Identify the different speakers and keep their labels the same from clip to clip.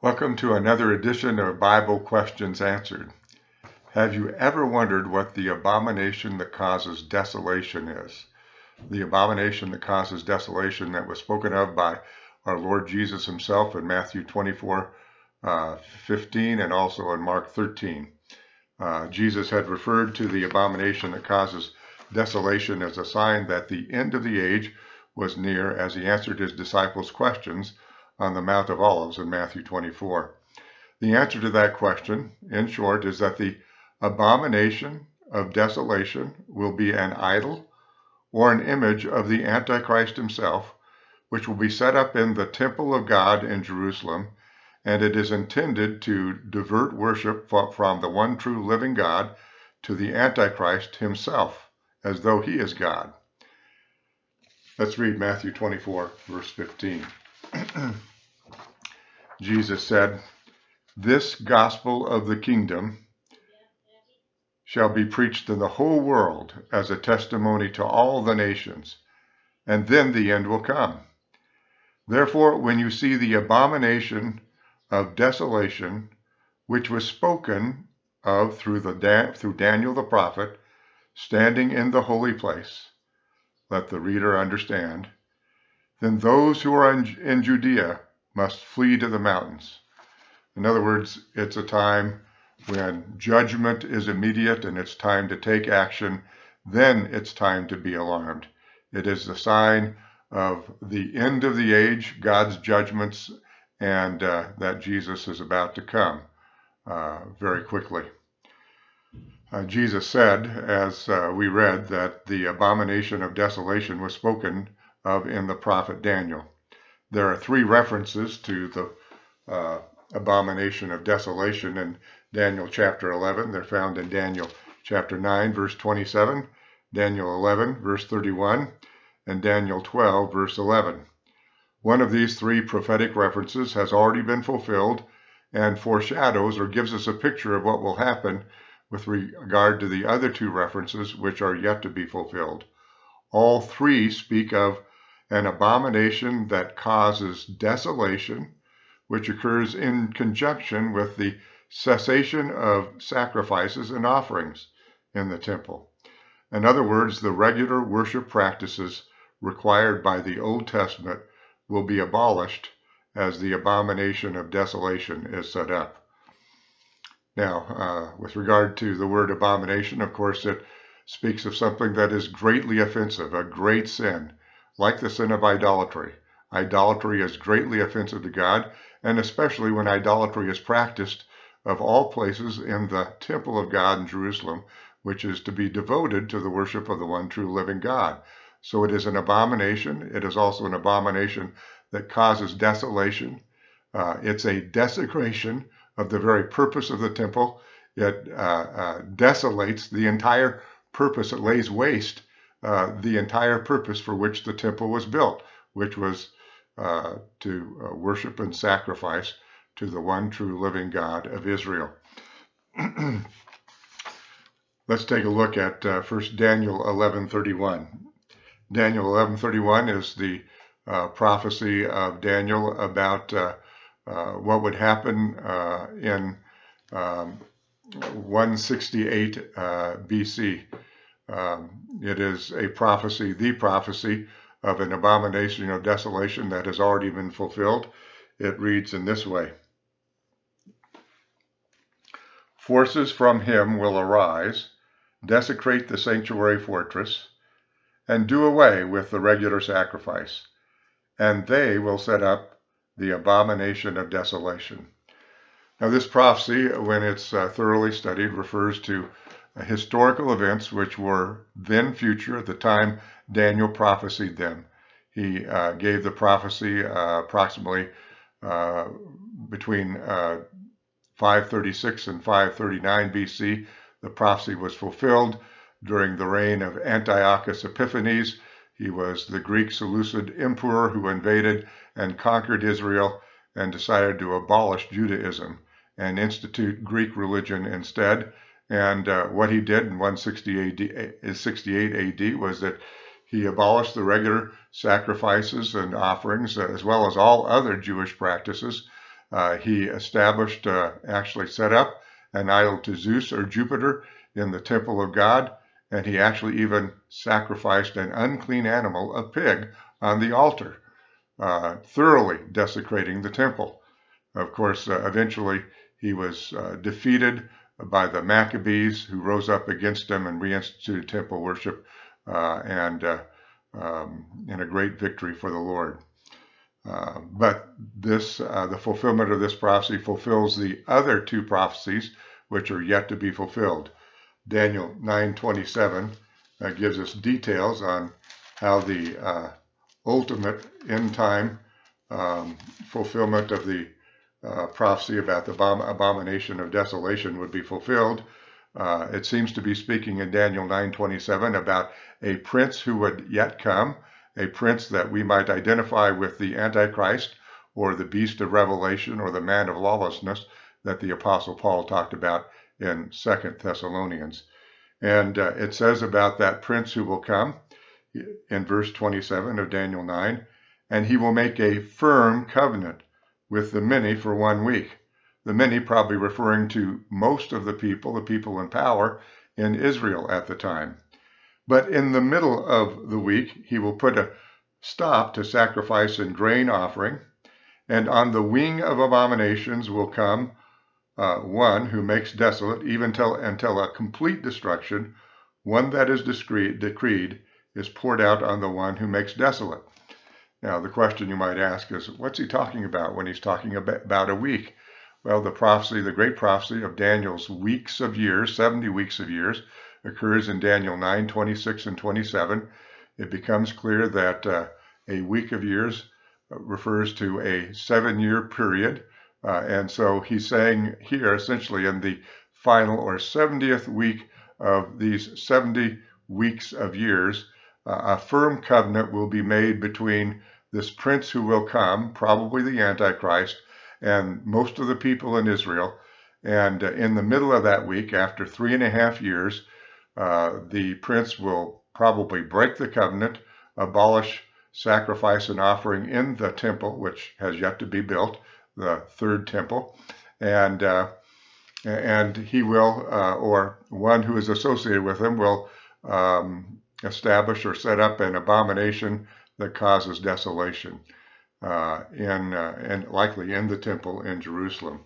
Speaker 1: Welcome to another edition of Bible Questions Answered. Have you ever wondered what the abomination that causes desolation is? The abomination that causes desolation that was spoken of by our Lord Jesus himself in Matthew 24:15 and also in Mark 13. Jesus had referred to the abomination that causes desolation as a sign that the end of the age was near as he answered his disciples' questions on the Mount of Olives in Matthew 24. The answer to that question, in short, is that the abomination of desolation will be an idol or an image of the Antichrist himself, which will be set up in the temple of God in Jerusalem, and it is intended to divert worship from the one true living God to the Antichrist himself, as though he is God. Let's read Matthew 24, verse 15. Jesus said, "This gospel of the kingdom shall be preached in the whole world as a testimony to all the nations, and then the end will come. Therefore, when you see the abomination of desolation, which was spoken of through Daniel the prophet, standing in the holy place," let the reader understand, "then those who are in Judea must flee to the mountains." In other words, it's a time when judgment is immediate and it's time to take action. Then it's time to be alarmed. It is the sign of the end of the age, God's judgments, and that Jesus is about to come very quickly. Jesus said, as we read, that the abomination of desolation was spoken of in the prophet Daniel. There are three references to the abomination of desolation in Daniel chapter 11. They're found in Daniel chapter 9, verse 27, Daniel 11, verse 31, and Daniel 12, verse 11. One of these three prophetic references has already been fulfilled and foreshadows or gives us a picture of what will happen with regard to the other two references, which are yet to be fulfilled. All three speak of an abomination that causes desolation, which occurs in conjunction with the cessation of sacrifices and offerings in the temple. In other words, the regular worship practices required by the Old Testament will be abolished as the abomination of desolation is set up. Now, with regard to the word abomination, of course, it speaks of something that is greatly offensive, a great sin, like the sin of idolatry. Idolatry is greatly offensive to God, and especially when idolatry is practiced of all places in the temple of God in Jerusalem, which is to be devoted to the worship of the one true living God. So it is an abomination. It is also an abomination that causes desolation. It's a desecration of the very purpose of the temple. It desolates the entire purpose. It lays waste the entire purpose for which the temple was built, which was to worship and sacrifice to the one true living God of Israel. Let's take a look at 1 Daniel 11:31. Daniel 11:31 is the prophecy of Daniel about what would happen in 168 BC. It is a prophecy, the prophecy of an abomination of desolation that has already been fulfilled. It reads in this way: "Forces from him will arise, desecrate the sanctuary fortress, and do away with the regular sacrifice, and they will set up the abomination of desolation." Now, this prophecy, when it's thoroughly studied, refers to historical events which were then future at the time Daniel prophesied them. He gave the prophecy approximately between 536 and 539 BC. The prophecy was fulfilled during the reign of Antiochus Epiphanes. He was the Greek Seleucid emperor who invaded and conquered Israel and decided to abolish Judaism and institute Greek religion instead. And what he did in 168 AD was that he abolished the regular sacrifices and offerings, as well as all other Jewish practices. He established, actually set up an idol to Zeus or Jupiter in the temple of God, and he actually even sacrificed an unclean animal, a pig, on the altar, thoroughly desecrating the temple. Of course, eventually he was defeated by the Maccabees, who rose up against him and reinstituted temple worship, and in a great victory for the Lord. But this, the fulfillment of this prophecy fulfills the other two prophecies which are yet to be fulfilled. Daniel 9:27 gives us details on how the ultimate end time fulfillment of the prophecy about the abomination of desolation would be fulfilled. It seems to be speaking in Daniel 9:27 about a prince who would yet come, a prince that we might identify with the Antichrist or the beast of Revelation or the man of lawlessness that the Apostle Paul talked about in 2 Thessalonians. And it says about that prince who will come in verse 27 of Daniel 9, and he will make a firm covenant with the many for 1 week. The many probably referring to most of the people in power in Israel at the time. But in the middle of the week, he will put a stop to sacrifice and grain offering, and on the wing of abominations will come one who makes desolate, even until a complete destruction, one that is decreed, is poured out on the one who makes desolate. Now, the question you might ask is, what's he talking about when he's talking about a week? Well, the prophecy, the great prophecy of Daniel's weeks of years, 70 weeks of years, occurs in Daniel 9:26 and 27. It becomes clear that a week of years refers to a 7-year period. And so he's saying here, essentially, in the final or 70th week of these 70 weeks of years, a firm covenant will be made between this prince who will come, probably the Antichrist, and most of the people in Israel. And in the middle of that week, after 3.5 years, the prince will probably break the covenant, abolish sacrifice and offering in the temple, which has yet to be built, the third temple, and he will, or one who is associated with him, will establish or set up an abomination that causes desolation, and likely in the temple in Jerusalem.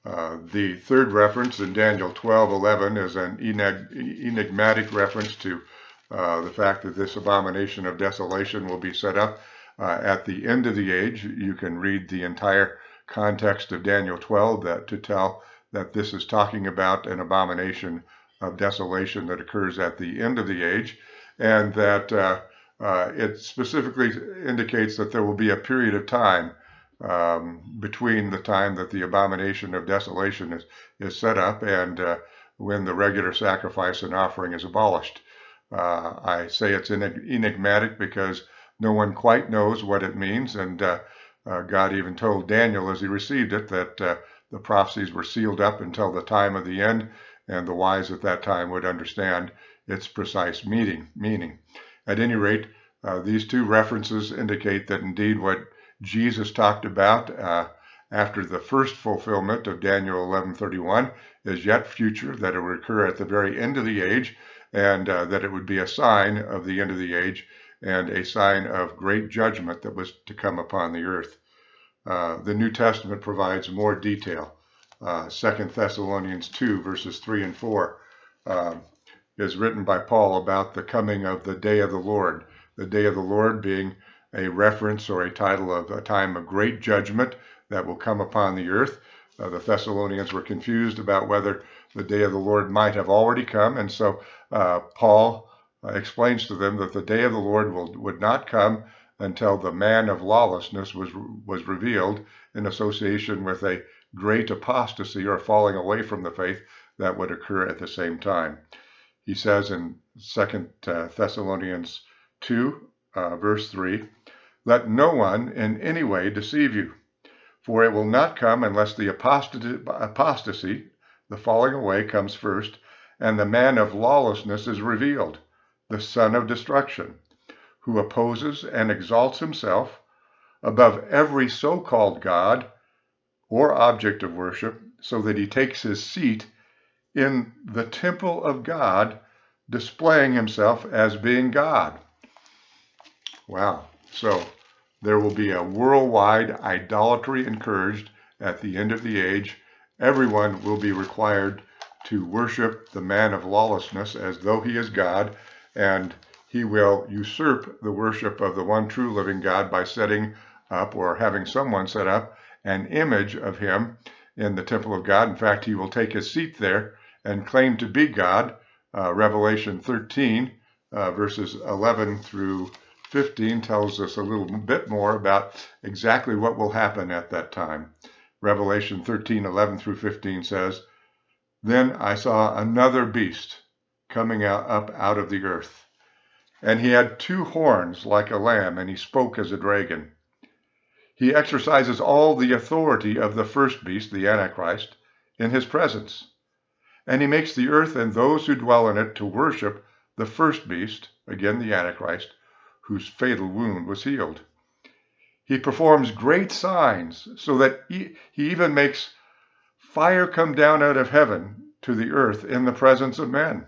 Speaker 1: The third reference in Daniel 12:11 is an enigmatic reference to the fact that this abomination of desolation will be set up at the end of the age. You can read the entire context of Daniel 12 to tell that this is talking about an abomination of desolation that occurs at the end of the age, and that it specifically indicates that there will be a period of time between the time that the abomination of desolation is set up and when the regular sacrifice and offering is abolished. I say it's enigmatic because no one quite knows what it means, and God even told Daniel as he received it that the prophecies were sealed up until the time of the end, and the wise at that time would understand its precise meaning. At any rate, these two references indicate that indeed what Jesus talked about after the first fulfillment of Daniel 11:31 is yet future, that it would occur at the very end of the age, and that it would be a sign of the end of the age and a sign of great judgment that was to come upon the earth. The New Testament provides more detail. 2 Thessalonians 2, verses 3 and 4 is written by Paul about the coming of the day of the Lord. The day of the Lord being a reference or a title of a time of great judgment that will come upon the earth. The Thessalonians were confused about whether the day of the Lord might have already come, and so Paul explains to them that the day of the Lord would not come until the man of lawlessness was revealed, in association with a great apostasy or falling away from the faith that would occur at the same time. He says in 2 Thessalonians 2, verse 3, "Let no one in any way deceive you, for it will not come unless the apostasy, the falling away, comes first, and the man of lawlessness is revealed, the son of destruction, who opposes and exalts himself above every so-called God or object of worship, so that he takes his seat in the temple of God, displaying himself as being God. Wow. So there will be a worldwide idolatry encouraged at the end of the age. Everyone will be required to worship the man of lawlessness as though he is God, and he will usurp the worship of the one true living God by setting up, or having someone set up, an image of him in the temple of God. In fact, he will take his seat there and claim to be God. Revelation 13, verses 11 through 15 tells us a little bit more about exactly what will happen at that time. Revelation 13:11 through 15 says, "Then I saw another beast coming up out of the earth, and he had 2 horns like a lamb, and he spoke as a dragon. He exercises all the authority of the first beast, the Antichrist, in his presence. And he makes the earth and those who dwell in it to worship the first beast," again the Antichrist, "whose fatal wound was healed. He performs great signs, so that he even makes fire come down out of heaven to the earth in the presence of men.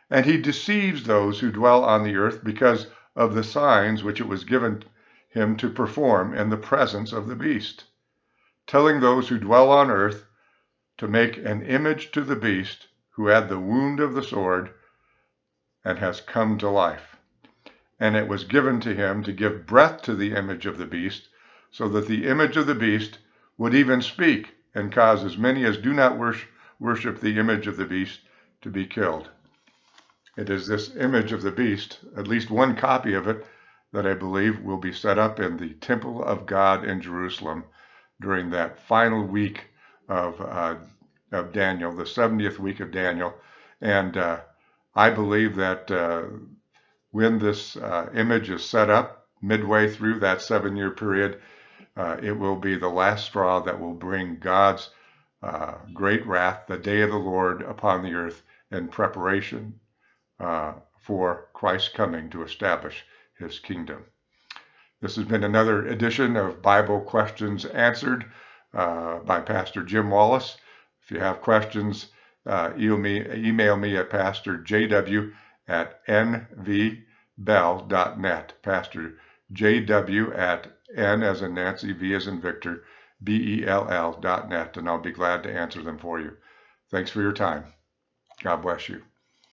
Speaker 1: And he deceives those who dwell on the earth because of the signs which it was given him to perform in the presence of the beast, telling those who dwell on earth to make an image to the beast who had the wound of the sword and has come to life. And it was given to him to give breath to the image of the beast, so that the image of the beast would even speak and cause as many as do not worship the image of the beast to be killed." It is this image of the beast, at least one copy of it, that I believe will be set up in the temple of God in Jerusalem during that final week of Daniel, the 70th week of Daniel. And I believe that when this image is set up midway through that 7-year period, it will be the last straw that will bring God's great wrath, the day of the Lord, upon the earth in preparation for Christ's coming to establish his kingdom. This has been another edition of Bible Questions Answered by Pastor Jim Wallace. If you have questions, email me at pastorjw@nvbell.net. Pastor JW at N as in Nancy, V as in Victor, BELL.net, and I'll be glad to answer them for you. Thanks for your time. God bless you.